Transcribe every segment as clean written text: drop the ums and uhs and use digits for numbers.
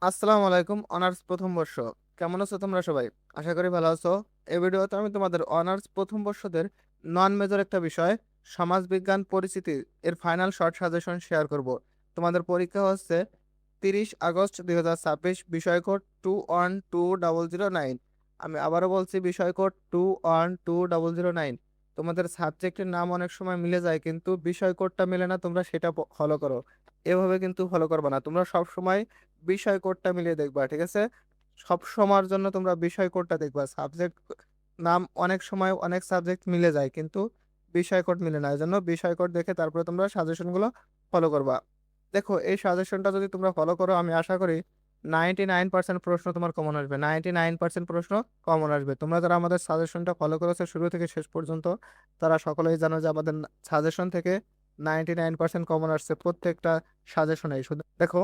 আসসালামু আলাইকুম। অনার্স প্রথম বর্ষ, কেমন আছো তোমরা সবাই? আশা করি ভালো আছো। এই ভিডিওতে আমি তোমাদের অনার্স প্রথম বর্ষদের নন মেজর একটা বিষয়, সমাজবিজ্ঞান পরিচিতি এর ফাইনাল শর্ট সাজেশন শেয়ার করব। তোমাদের পরীক্ষা হচ্ছে 30 আগস্ট 2026, বিষয় কোড 212009। আমি আবারও বলছি, বিষয় কোড 212009। তোমাদের সাবজেক্টের নাম অনেক সময় মিলে যায়, কিন্তু বিষয় কোডটা মিলে না, তোমরা সেটা ফলো করো। এভাবে কিন্তু ফলো করবে না, তোমরা সব সময় বিষয় কোডটা মিলিয়ে দেখবা, ঠিক আছে? সব সময়ের জন্য তোমরা বিষয় কোডটা দেখবা। সাবজেক্ট নাম অনেক সময় অনেক সাবজেক্ট মিলে যায়, কিন্তু বিষয় কোড মিলে না, এই জন্য বিষয় কোড দেখে তারপরে তোমরা সাজেশন গুলো ফলো করবা। দেখো, এই সাজেশনটা যদি তোমরা ফলো করো, আমি আশা করি 99% প্রশ্ন তোমার কমন আসবে। 99% প্রশ্ন কমন আসবে। তোমরা যারা আমাদের সাজেশনটা ফলো করেছো শুরু থেকে শেষ পর্যন্ত, তারা সকলেই জানো যে আমাদের সাজেশন থেকে 99% কমন আসছে প্রত্যেকটা সাজেশনে। শুধু দেখো,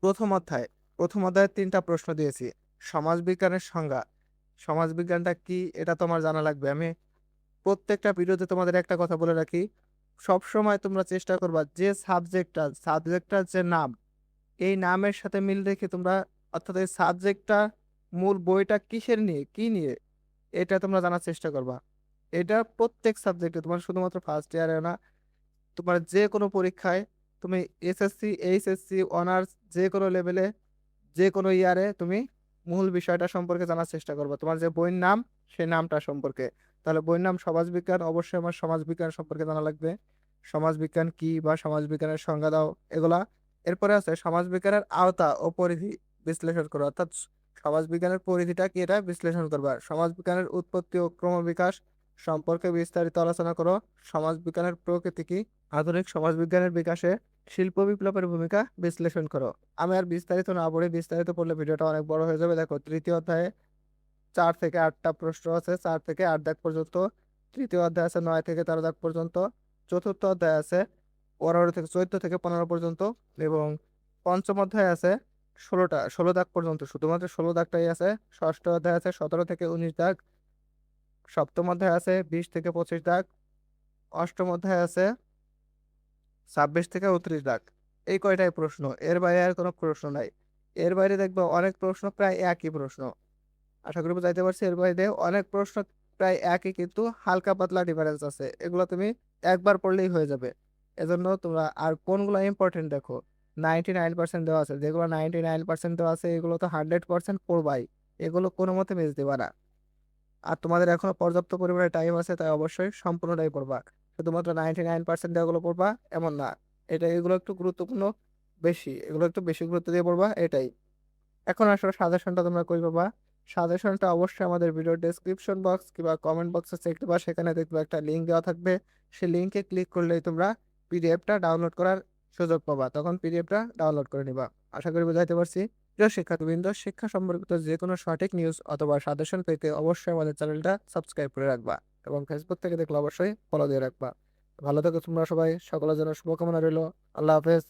প্রথম অধ্যায় প্রথম অধ্যায়ে 3টা প্রশ্ন দিয়েছি। সমাজবিজ্ঞানের সংজ্ঞা, সমাজবিজ্ঞানটা কি এটা তোমার জানা লাগবে। আমি প্রত্যেকটা ভিডিওতে তোমাদের একটা কথা বলে রাখি, সব সময় তোমরা চেষ্টা করবা যে সাবজেক্টটার যে নাম, এই নামের সাথে মিল রেখে তোমরা, অর্থাৎ এই সাবজেক্টটা মূল বইটা কিসের নিয়ে কি নিয়ে, এটা তোমরা জানার চেষ্টা করবা। এটা প্রত্যেক সাবজেক্টে, তোমার শুধুমাত্র ফার্স্ট ইয়ারে না, তোমার যে কোনো পরীক্ষায়, তুমি এসএসসি এইচএসসি অনার্স যে কোনো লেভেলে যে কোনো ইয়ারে তুমি মূল বিষয়টা সম্পর্কে জানার চেষ্টা করবে, তোমার যে বইয়ের নাম সেই নামটা সম্পর্কে। তাহলে বইয়ের নাম সমাজবিজ্ঞান, অবশ্যই আমার সমাজবিজ্ঞান সম্পর্কে জানা লাগবে। সমাজবিজ্ঞান কি বা সমাজবিজ্ঞানের সংজ্ঞা দাও, এগুলা। এরপরে আছে সমাজবিজ্ঞানের আওতা ও পরিধি বিশ্লেষণ করো, অর্থাৎ সমাজবিজ্ঞানের পরিধিটা কি এটা বিশ্লেষণ করবা। সমাজবিজ্ঞানের উৎপত্তি ও ক্রমবিকাশ সম্পর্কে বিস্তারিত আলোচনা করো। সমাজবিজ্ঞানের প্রকৃতি কি, আধুনিক সমাজবিজ্ঞানের বিকাশে শিল্প বিপ্লবের ভূমিকা বিশ্লেষণ করো। আমি আর বিস্তারিত না পড়ে, বিস্তারিত পড়লে ভিডিওটা অনেক বড় হয়ে যাবে। দেখো, তৃতীয় অধ্যায়ে 4 থেকে 8টা প্রশ্ন আছে, 4 থেকে 8 দাগ পর্যন্ত। তৃতীয় অধ্যায় আছে 9 থেকে 13 দাগ পর্যন্ত। চতুর্থ অধ্যায় আছে 14 থেকে 15 পর্যন্ত। এবং পঞ্চম অধ্যায় আছে 16 দাগ পর্যন্ত, শুধুমাত্র 16 দাগটাই আছে। ষষ্ঠ অধ্যায় আছে 17 থেকে 19 দাগ। সপ্তম অধ্যায় আছে 20 থেকে 25 দাগ। অষ্টম অধ্যায় আছে 26 থেকে 29 দাগ। এই কয়টাই প্রশ্ন, এর বাইরে আর কোনো প্রশ্ন নাই। এর বাইরে দেখবো অনেক প্রশ্ন প্রায় একই প্রশ্ন। আশা করি বুঝাইতে পারছি। এর বাইরে অনেক প্রশ্ন প্রায় একই, কিন্তু হালকা পাতলা ডিফারেন্স আছে, এগুলো তুমি একবার পড়লেই হয়ে যাবে। এজন্য তোমরা আর কোনগুলো ইম্পর্টেন্ট দেখো, 99% দেওয়া আছে, যেগুলো 99% দেওয়া আছে এগুলো তো 100% পড়বাই। এগুলো কোনো মতে মিস দিবা না। আর তোমাদের এখনো পর্যাপ্ত পরিমাণে টাইম আছে, তাই অবশ্যই সম্পূর্ণটাই পড়বা। শুধুমাত্র 99% দেওয়াগুলো পড়বা এমন না। এগুলো একটু গুরুত্বপূর্ণ, বেশি, এগুলো একটু বেশি গুরুত্ব দিয়ে পড়বা, এটাই। এখন আসলে সাজেশনটা তোমরা কই পাবা? সাজেশনটা অবশ্যই আমাদের ভিডিও ডেসক্রিপশন বক্স কিংবা কমেন্ট বক্সে চেক দিবা, সেখানে দেখবে একটা লিঙ্ক দেওয়া থাকবে। সেই লিঙ্কে ক্লিক করলেই তোমরা পিডিএফটা ডাউনলোড করার সুযোগ পাবা, তখন পিডিএফটা ডাউনলোড করে নিবা। আশা করি বুঝাইতে পারছি। প্রিয় শিক্ষার্থীবৃন্দ, শিক্ষা সম্পর্কিত যে কোনো সঠিক নিউজ অথবা সাজেশন পেতে অবশ্যই আমাদের চ্যানেলটা সাবস্ক্রাইব করে রাখবা, এবং ফেসবুক থেকে দেখলে অবশ্যই ফলো দিয়ে রাখবা। ভালো থেকো তোমরা সবাই, সকলের জন্য শুভকামনা রইলো। আল্লাহ হাফেজ।